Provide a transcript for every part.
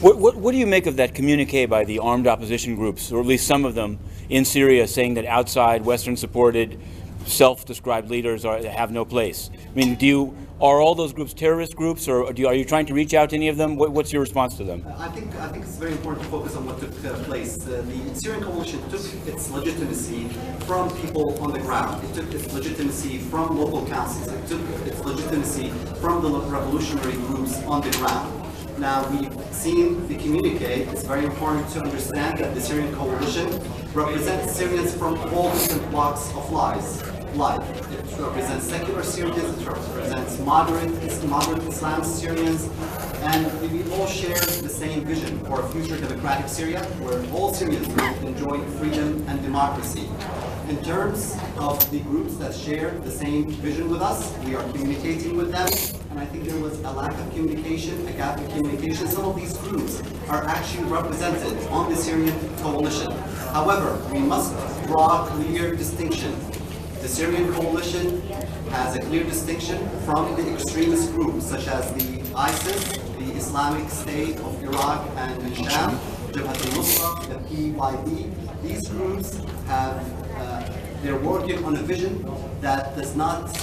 What do you make of that communique by the armed opposition groups, or at least some of them, in Syria, saying that outside Western-supported, self-described leaders have no place? I mean, are all those groups terrorist groups, or are you trying to reach out to any of them? What's your response to them? I think it's very important to focus on what took place. The Syrian coalition took its legitimacy from people on the ground. It took its legitimacy from local councils. It took its legitimacy from the revolutionary groups on the ground. Now, we've seen the communique. It's very important to understand that the Syrian coalition represents Syrians from all different walks of life. It represents secular Syrians, it represents moderate Islam Syrians, and we all share the same vision for a future democratic Syria, where all Syrians will enjoy freedom and democracy. In terms of the groups that share the same vision with us, we are communicating with them, and I think there was a lack of communication, a gap in communication. Some of these groups are actually represented on the Syrian coalition. However, we must draw a clear distinction. The Syrian coalition has a clear distinction from the extremist groups such as the ISIS, the Islamic State of Iraq and Sham, Jarba, the PYD. These groups they're working on a vision that does not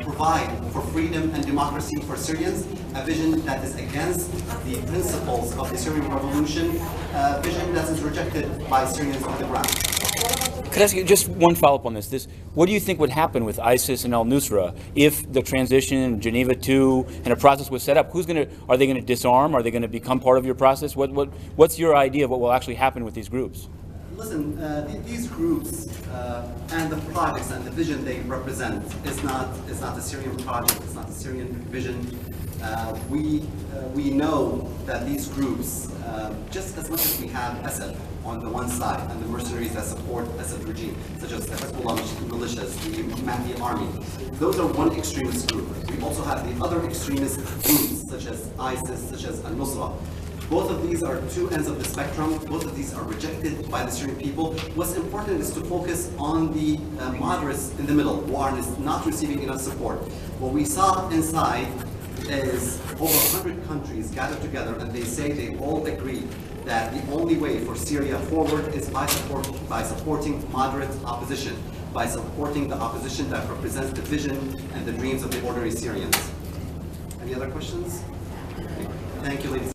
provide for freedom and democracy for Syrians, a vision that is against the principles of the Syrian revolution, a vision that is rejected by Syrians on the ground. Could I ask you just one follow-up on this? What do you think would happen with ISIS and al-Nusra if the transition, Geneva II, and a process was set up? Are they going to disarm? Are they going to become part of your process? What's your idea of what will actually happen with these groups? Listen, these groups and the projects and the vision they represent is not a Syrian project. It's not a Syrian vision. We know that these groups, just as much as we have Assad on the one side and the mercenaries that support Assad regime, such as the Hezbollah militias, the Mahdi army, those are one extremist group. We also have the other extremist groups, such as ISIS, such as al-Nusra. Both of these are two ends of the spectrum. Both of these are rejected by the Syrian people. What's important is to focus on the moderates in the middle, who are not receiving enough support. What we saw inside is over 100 countries gathered together, and they all agree that the only way for Syria forward is by supporting moderate opposition, by supporting the opposition that represents the vision and the dreams of the ordinary Syrians. Any other questions? Thank you, ladies.